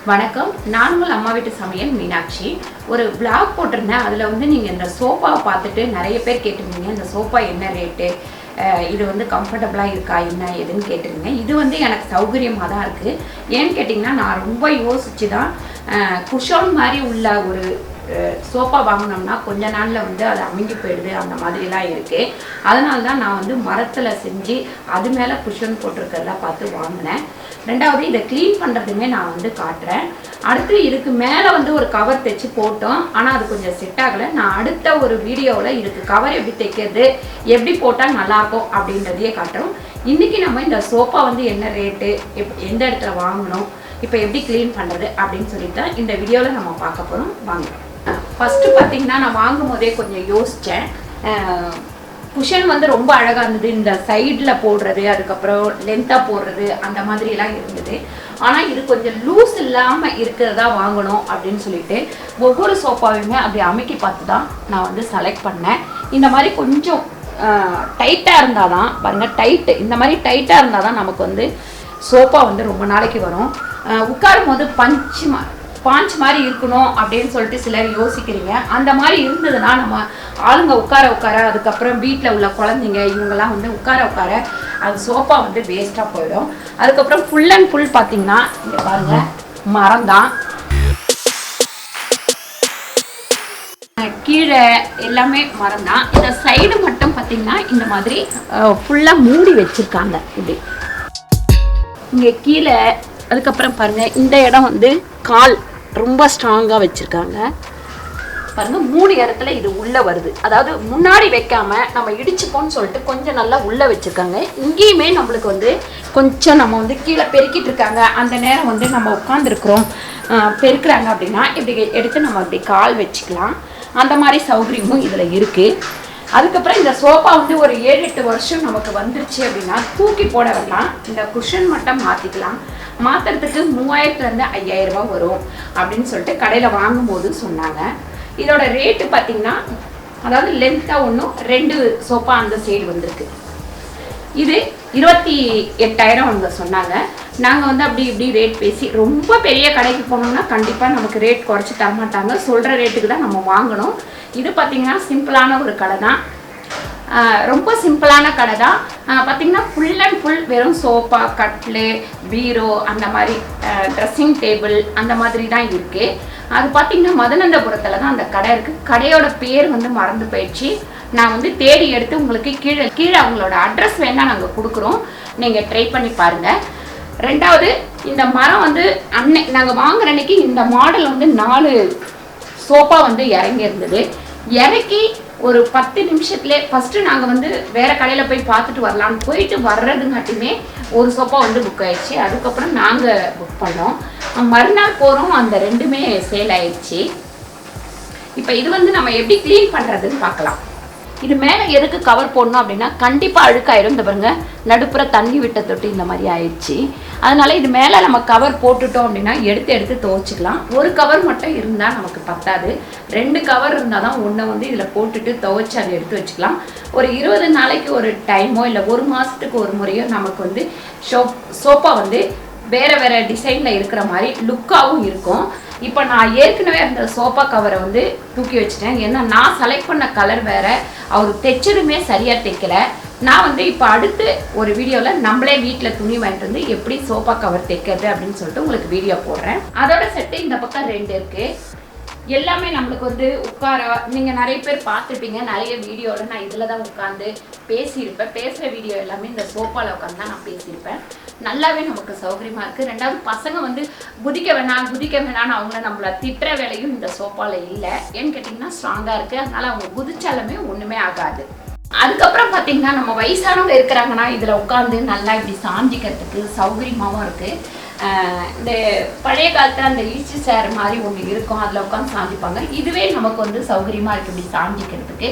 வணக்கம். நான் உங்கள் அம்மா வீட்டு சமையல் மீனாட்சி. ஒரு vlog போட்டிருந்தேன். அதில் வந்து நீங்கள் இந்த சோஃபாவை பார்த்துட்டு நிறைய பேர் கேட்டிருந்தீங்க, இந்த சோஃபா என்ன ரேட்டு, இது வந்து கம்ஃபர்டபுளாக இருக்கா என்ன ஏதுன்னு கேட்டிருந்தீங்க. இது வந்து எனக்கு சௌகரியமாக தான் இருக்குது. ஏன்னு கேட்டிங்கன்னா, நான் ரொம்ப யோசித்து தான் குஷன் மாதிரி உள்ள ஒரு சோஃபா வாங்கினோம்னா கொஞ்ச நாளில் வந்து அது அமுங்கி போயிடுது, அந்த மாதிரிலாம் இருக்குது. அதனால தான் நான் வந்து மரத்தில் செஞ்சு அது மேலே குஷன் போட்டிருக்கிறதெல்லாம் பார்த்து வாங்கினேன். ரெண்டாவது இதை க்ளீன் பண்ணுறதுமே நான் வந்து காட்டுறேன். அடுத்து இதுக்கு மேலே வந்து ஒரு கவர் தைச்சி போட்டோம், ஆனால் அது கொஞ்சம் செட் ஆகலை. நான் அடுத்த ஒரு வீடியோவில் இதுக்கு கவர் எப்படி தைக்கிறது, எப்படி போட்டால் நல்லாயிருக்கும் அப்படின்றதையே காட்டுறோம். இன்றைக்கி நம்ம இந்த சோஃபா வந்து என்ன ரேட்டு, எந்த இடத்துல வாங்கணும், இப்போ எப்படி க்ளீன் பண்ணுறது அப்படின்னு சொல்லிட்டு தான் இந்த வீடியோவில் நம்ம பார்க்க போகிறோம். வாங்க. ஃபஸ்ட்டு பார்த்திங்கன்னா, நான் வாங்கும் போதே கொஞ்சம் யோசித்தேன். குஷன் வந்து ரொம்ப அழகாக இருந்தது, இந்த சைடில் போடுறது, அதுக்கப்புறம் லென்த்தாக போடுறது அந்த மாதிரிலாம் இருந்தது. ஆனால் இது கொஞ்சம் லூஸ் இல்லாமல் இருக்கிறதா வாங்கணும் அப்படின்னு சொல்லிட்டு ஒவ்வொரு சோஃபாவையுமே அப்படி அமைக்கி பார்த்து தான் நான் வந்து செலக்ட் பண்ணேன். இந்த மாதிரி கொஞ்சம் டைட்டாக இருந்தால் தான் பாருங்கள், டைட்டு இந்த மாதிரி டைட்டாக இருந்தால் தான் நமக்கு வந்து சோஃபா வந்து ரொம்ப நாளைக்கு வரும். உட்காரும் போது பாஞ்ச் மாதிரி இருக்கணும் அப்படின்னு சொல்லிட்டு சிலர் யோசிக்கிறீங்க. அந்த மாதிரி இருந்ததுன்னா நம்ம ஆளுங்க உட்கார அதுக்கப்புறம் வீட்டில் உள்ள குழந்தைங்க இவங்கெல்லாம் வந்து உட்கார அது சோஃபா வந்து வேஸ்ட்டாக போயிடும். அதுக்கப்புறம் ஃபுல் அண்ட் ஃபுல் பார்த்திங்கன்னா இங்கே பாருங்கள், மரம் தான், கீழே எல்லாமே மரம் தான். இந்த சைடு மட்டும் பார்த்திங்கன்னா இந்த மாதிரி ஃபுல்லாக மூடி வச்சுருக்காங்க இப்படி இங்கே கீழே. அதுக்கப்புறம் பாருங்கள், இந்த இடம் வந்து கால் ரொம்ப ஸ்ட்ராங்காக வச்சுருக்காங்க பாருங்கள். 3 இடத்துல இது உள்ளே வருது, அதாவது முன்னாடி வைக்காமல் நம்ம இடிச்சுப்போன்னு சொல்லிட்டு கொஞ்சம் நல்லா உள்ளே வச்சுருக்காங்க. இங்கேயுமே நம்மளுக்கு வந்து கொஞ்சம் நம்ம வந்து கீழே பெருக்கிட்டு இருக்காங்க, அந்த நேரம் வந்து நம்ம உட்காந்துருக்குறோம், பெருக்குறாங்க அப்படின்னா இப்படி எடுத்து நம்ம அப்படி கால் வச்சுக்கலாம். அந்த மாதிரி சௌகரியமும் இதில் இருக்குது. அதுக்கப்புறம் இந்த சோஃபா வந்து ஒரு 7-8 வருஷம் நமக்கு வந்துருச்சு அப்படின்னா தூக்கி போட வேண்டாம், இந்த குஷன் மட்டும் மாற்றிக்கலாம். மாற்றுறதுக்கு 3000-5000 ரூபா வரும் அப்படின்னு சொல்லிட்டு கடையில் வாங்கும்போது சொன்னாங்க. இதோட ரேட்டு பார்த்திங்கன்னா, அதாவது லென்த்தாக ஒன்றும் 2 சோஃபா அந்த சைடு வந்திருக்கு. இது 28,000 அவங்க சொன்னாங்க. நாங்கள் வந்து அப்படி இப்படி ரேட் பேசி, ரொம்ப பெரிய கடைக்கு போனோம்னா கண்டிப்பாக நமக்கு ரேட் குறைச்சி தரமாட்டாங்க, சொல்கிற ரேட்டுக்கு தான் நம்ம வாங்கணும். இது பார்த்திங்கன்னா சிம்பிளான ஒரு கடை தான், ரொம்ப சிம்பிளான கடை தான். பார்த்திங்கன்னா ஃபுல் அண்ட் ஃபுல் வெறும் சோஃபா, கட்லு, பீரோ, அந்த மாதிரி ட்ரெஸ்ஸிங் டேபிள் அந்த மாதிரி தான் இருக்குது. அது பார்த்திங்கன்னா மதனந்தபுரத்தில் தான் அந்த கடை இருக்குது. கடையோட பேர் வந்து மறந்து போயிடுச்சு. நான் வந்து தேடி எடுத்து உங்களுக்கு கீழே அவங்களோட அட்ரஸ் வேணால் நாங்கள் கொடுக்குறோம், நீங்கள் ட்ரை பண்ணி பாருங்கள். ரெண்டாவது, இந்த மரம் வந்து நாங்கள் வாங்குற அன்னைக்கு இந்த மாடல் வந்து 4 சோஃபா வந்து இறங்கி இருந்தது. இறக்கி ஒரு 10 நிமிஷத்துலேயே ஃபஸ்ட்டு நாங்கள் வந்து வேறு கடையில் போய் பார்த்துட்டு வரலான்னு போயிட்டு வர்றதுங்காட்டியுமே ஒரு சோஃபா வந்து புக் ஆயிடுச்சு. அதுக்கப்புறம் நாங்கள் புக் பண்ணோம். மறுநாள் போகிறோம், அந்த 2மே சேல் ஆயிடுச்சு. இப்போ இது வந்து நம்ம எப்படி க்ளீன் பண்ணுறதுன்னு பார்க்கலாம். இது மேலே எதுக்கு கவர் போடணும் அப்படின்னா, கண்டிப்பாக அழுக்காயிரும். இந்த பாருங்க, நடுப்புற தண்ணி விட்ட தொட்டு இந்த மாதிரி ஆயிடுச்சு. அதனால இது மேலே நம்ம கவர் போட்டுட்டோம் அப்படின்னா எடுத்து துவைச்சிக்கலாம். ஒரு கவர் மட்டும் இருந்தால் நமக்கு பத்தாது, 2 கவர் இருந்தால் தான் ஒன்றை வந்து இதில் போட்டுட்டு துவைச்சி அதை எடுத்து வச்சுக்கலாம். ஒரு 20 நாளைக்கு ஒரு டைமோ இல்லை 1 மாதத்துக்கு ஒரு முறையோ நமக்கு வந்து சோஃபா வந்து வேறு டிசைனில் இருக்கிற மாதிரி லுக்காகவும் இருக்கும். இப்போ நான் ஏற்கனவே அந்த சோஃபா கவரை வந்து தூக்கி வச்சுட்டேன். ஏன்னா நான் செலக்ட் பண்ண கலர் வேறு, அவர் தைச்சதுமே சரியாக தைக்கலை. நான் வந்து இப்போ அடுத்து ஒரு வீடியோவில் நம்மளே வீட்டில் துணி வாங்கிட்டு வந்து எப்படி சோஃபா கவர் தைக்கிறது அப்படின்னு சொல்லிட்டு உங்களுக்கு வீடியோ போடுறேன். அதோட செட்டு இந்த பக்கம் 2 இருக்குது. எல்லாமே நம்மளுக்கு வந்து நீங்கள் நிறைய பேர் பார்த்துருப்பீங்க, நிறைய வீடியோவில் நான் இதில் தான் உட்காந்து பேசியிருப்பேன். பேசுகிற வீடியோ எல்லாமே இந்த சோஃபாவில் உட்காந்து தான் நான் பேசியிருப்பேன். நல்லாவே நமக்கு சௌகரியமாக இருக்குது. ரெண்டாவது, பசங்க வந்து குதிக்க வேணான்னு அவங்கள நம்மளை திட்டுற வேலையும் இந்த சோஃபாவில் இல்லை. ஏன்னு கேட்டிங்கன்னா ஸ்ட்ராங்காக இருக்குது, அதனால் அவங்க குதிச்சாலுமே ஒன்றுமே ஆகாது. அதுக்கப்புறம் பார்த்திங்கன்னா, நம்ம வயசானவங்க இருக்கிறாங்கன்னா இதில் உட்காந்து நல்லா இப்படி சாஞ்சிக்கிறதுக்கு சௌகரியமாகவும் இருக்குது. இந்த பழைய காலத்தில் அந்த ஈச்சி சேர் மாதிரி ஒன்று இருக்கும், அதில் உட்காந்து சாஞ்சிப்பாங்க. இதுவே நமக்கு வந்து சௌகரியமாக இருக்குது இப்படி சாஞ்சிக்கிறதுக்கு.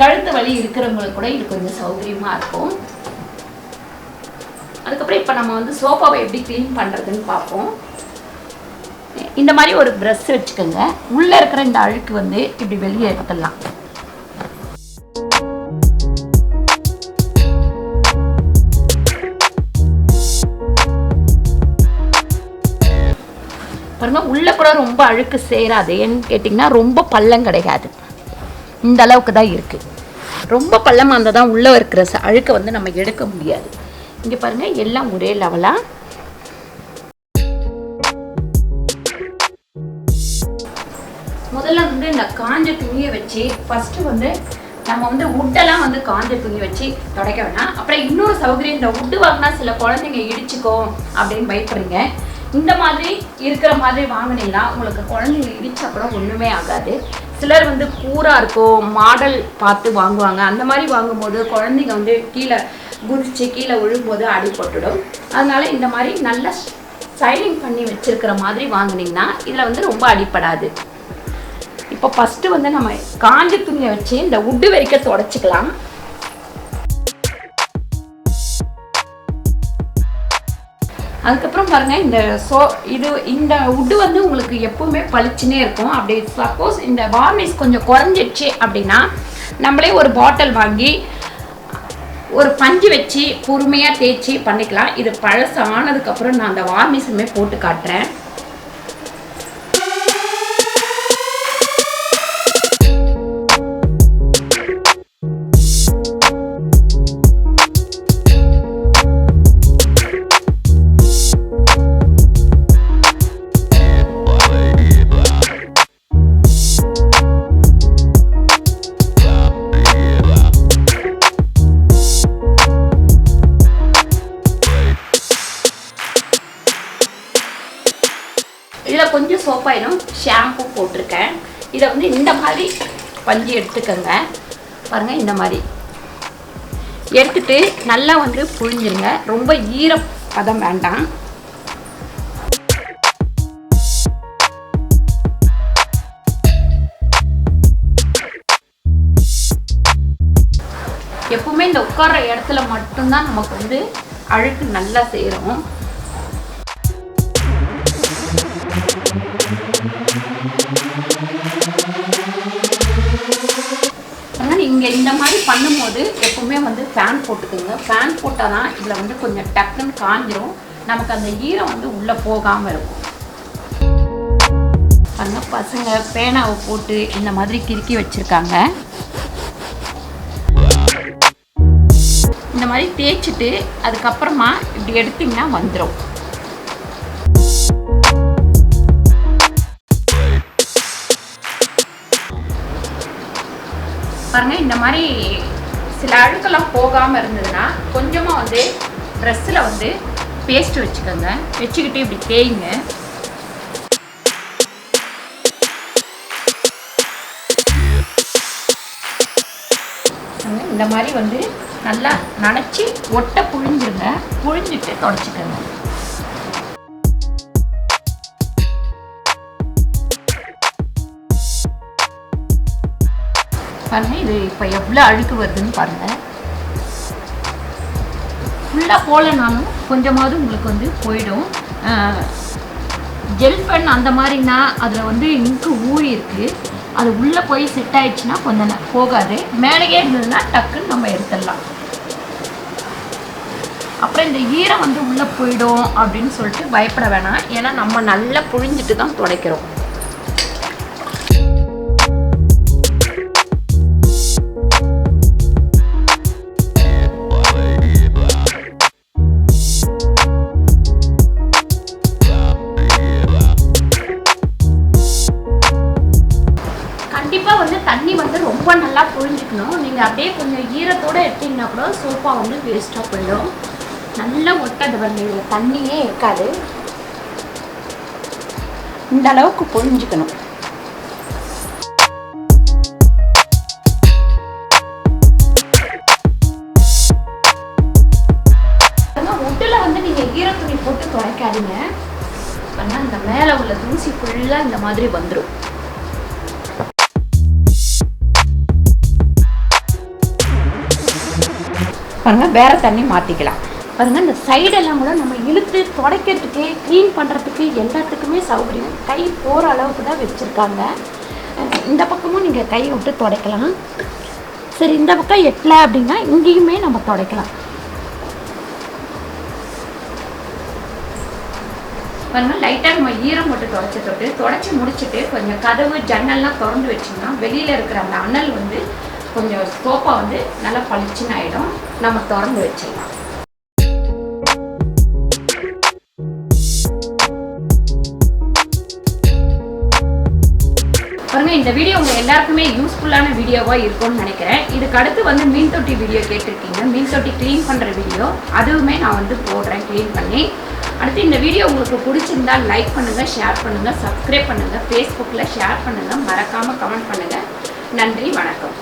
கழுத்து வலி இருக்கிறவங்களுக்கு கூட இது கொஞ்சம் சௌகரியமாக இருக்கும். அதுக்கப்புறம் இப்போ நம்ம வந்து சோஃபாவை எப்படி க்ளீன் பண்ணுறதுன்னு பார்ப்போம். இந்த மாதிரி ஒரு ப்ரஷ் வச்சுக்கோங்க. உள்ளே இருக்கிற இந்த அழுக்கு வந்து இப்படி வெளியே எடுத்துடலாம். பாருங்கள் உள்ளே கூட ரொம்ப அழுக்கு சேராது. ஏன்னு கேட்டிங்கன்னா ரொம்ப பள்ளம் கிடையாது, இந்த அளவுக்கு தான் இருக்குது. ரொம்ப பள்ளமாக இருந்தால் தான் உள்ளே இருக்கிற அழுக்கை வந்து நம்ம எடுக்க முடியாது. இங்கே பாருங்கள் எல்லாம் ஒரே லெவலாக. முதல்ல வந்து இந்த காஞ்ச துணியை வச்சு ஃபஸ்ட்டு வந்து நம்ம வந்து உட்டெல்லாம் வந்து காஞ்ச துணி வச்சு துடைக்க வேணாம். அப்புறம் இன்னொரு சௌகரியம், இந்த உட்டு வாங்கினா சில குழந்தைங்க இடிச்சுக்கோ அப்படின்னு பயப்படுறீங்க. இந்த மாதிரி இருக்கிற மாதிரி வாங்கினீங்கன்னா உங்களுக்கு குழந்தைங்க இடிச்சா கூட ஒன்றுமே ஆகாது. சிலர் வந்து கூராக இருக்கும் மாடல் பார்த்து வாங்குவாங்க. அந்த மாதிரி வாங்கும்போது குழந்தைங்க வந்து கீழே குதிச்சு கீழே விழும்போது அடிபட்டுடும். அதனால இந்த மாதிரி நல்லா ஸ்டைலிங் பண்ணி வச்சிருக்கிற மாதிரி வாங்கினீங்கன்னா இதில் வந்து ரொம்ப அடிப்படாது. இப்போ ஃபஸ்ட்டு வந்து நம்ம காஞ்ச துணியை வச்சு இந்த உட்டு வரைக்கும் துடைச்சிக்கலாம். அதுக்கப்புறம் பாருங்கள் இந்த உட்டு வந்து உங்களுக்கு எப்பவுமே பளிச்சுனே இருக்கும். அப்படி சப்போஸ் இந்த வார்னிஷ் கொஞ்சம் குறைஞ்சிடுச்சு அப்படின்னா நம்மளே ஒரு பாட்டில் வாங்கி ஒரு பஞ்சு வச்சு பொறுமையாக தேய்ச்சி பண்ணிக்கலாம். இது பழசு ஆனதுக்கப்புறம் நான் அந்த வார்னிஷுமே போட்டு காட்டுறேன். இதில் கொஞ்சம் சோப்பாயிடும் ஷாம்பு போட்டிருக்கேன். இதை வந்து இந்த மாதிரி பஞ்சு எடுத்துக்கோங்க. பாருங்கள் இந்த மாதிரி எடுத்துட்டு நல்லா வந்து புழிஞ்சிருங்க. ரொம்ப ஈரப்பதம் வேண்டாம். எப்பவுமே இந்த உட்கார்ற இடத்துல மட்டும்தான் நமக்கு வந்து அழுக்கு நல்லா சேரும். இங்கே இந்த மாதிரி பண்ணும்போது எப்பவுமே வந்து ஃபேன் போட்டுக்கோங்க. ஃபேன் போட்டால் தான் இதில் வந்து கொஞ்சம் டக்குன்னு காஞ்சிரும், நமக்கு அந்த ஈரம் வந்து உள்ளே போகாமல் இருக்கும். பாருங்க பசங்க பேனாவை போட்டு இந்த மாதிரி கிறுக்கி வச்சுருக்காங்க. இந்த மாதிரி தேய்ச்சிட்டு அதுக்கப்புறமா இப்படி எடுத்திங்கன்னா வந்துடும். பாருங்கள் இந்த மாதிரி சில அழுக்கெல்லாம் போகாமல் இருந்ததுன்னா கொஞ்சமாக வந்து ட்ரெஸ்ஸில் வந்து பேஸ்ட் வச்சுக்கோங்க. வச்சுக்கிட்டு இப்படி தேய்ங்க. இந்த மாதிரி வந்து நல்லா நனைச்சி ஒட்டை புழிஞ்சிருங்க. புழிஞ்சிட்டு தொடச்சிக்கோங்க. பாருங்கள் இது இப்போ எவ்வளோ அழுக்கு வருதுன்னு பாருங்கள். ஃபுல்லாக போகலனாலும் கொஞ்சமாவது உங்களுக்கு வந்து போயிடும். ஜெல் பென் அந்த மாதிரினா அதில் வந்து இங்கு ஊறி இருக்குது, அது உள்ளே போய் செட் ஆயிடுச்சுன்னா கொஞ்சம் போகாது. மேலேயே இருந்ததுன்னா டக்குன்னு நம்ம எடுத்துடலாம். அப்புறம் இந்த ஈரம் வந்து உள்ளே போயிடும் அப்படின்னு சொல்லிட்டு பயப்பட வேணாம். ஏன்னா நம்ம நல்லா புழிஞ்சிட்டு தான் துடைக்கிறோம். கண்டிப்பாக வந்து தண்ணி வந்து ரொம்ப நல்லா புழிஞ்சிக்கணும். நீங்கள் அப்படியே கொஞ்சம் ஈரத்தோடு எடுத்திங்கன்னா கூட சோப்பா வந்து வேஸ்ட்டாக போயிடும். நல்லா ஒட்டாது பாருங்க, தண்ணியே இருக்காது. இந்த அளவுக்கு புழிஞ்சிக்கணும். உட்டில் வந்து நீங்கள் ஈரத்துணி போட்டு துடைக்காதீங்க. ஆனால் இந்த மேலே உள்ள தூசி ஃபுல்லாக இந்த மாதிரி வந்துடும். பாருங்க வேறு தண்ணி மாற்றிக்கலாம். பாருங்கள் இந்த சைடெல்லாம் கூட நம்ம இழுத்து துடைக்கிறதுக்கு க்ளீன் பண்ணுறதுக்கு எல்லாத்துக்குமே சௌகரியம். கை போகிற அளவுக்கு தான் வச்சுருக்காங்க. இந்த பக்கமும் நீங்கள் கை விட்டு துடைக்கலாம். சரி இந்த பக்கம் எட்டலை அப்படின்னா இங்கேயுமே நம்ம துடைக்கலாம். பாருங்கள் லைட்டாக நம்ம ஈரம் போட்டு தொடச்சி முடிச்சுட்டு கொஞ்சம் கதவு ஜன்னல்லாம் திறந்து வச்சிங்கன்னா வெளியில் இருக்கிற அந்த அனல் வந்து கொஞ்சம் சோப்பா வந்து நல்லா பளிச்சுன்னு ஆகிடும். நம்ம திறந்து வச்சிடலாம். பாருங்கள் இந்த வீடியோ உங்கள் எல்லாருக்குமே யூஸ்ஃபுல்லான வீடியோவாக இருக்கும்னு நினைக்கிறேன். இதுக்கு அடுத்து வந்து மீன் தொட்டி வீடியோ கேட்டிருக்கீங்க. மீன் தொட்டி க்ளீன் பண்ணுற வீடியோ அதுவுமே நான் வந்து போடுறேன் க்ளீன் பண்ணி. அடுத்து இந்த வீடியோ உங்களுக்கு பிடிச்சிருந்தால் லைக் பண்ணுங்கள், ஷேர் பண்ணுங்கள், சப்ஸ்கிரைப் பண்ணுங்கள், ஃபேஸ்புக்கில் ஷேர் பண்ணுங்கள், மறக்காமல் கமெண்ட் பண்ணுங்கள். நன்றி, வணக்கம்.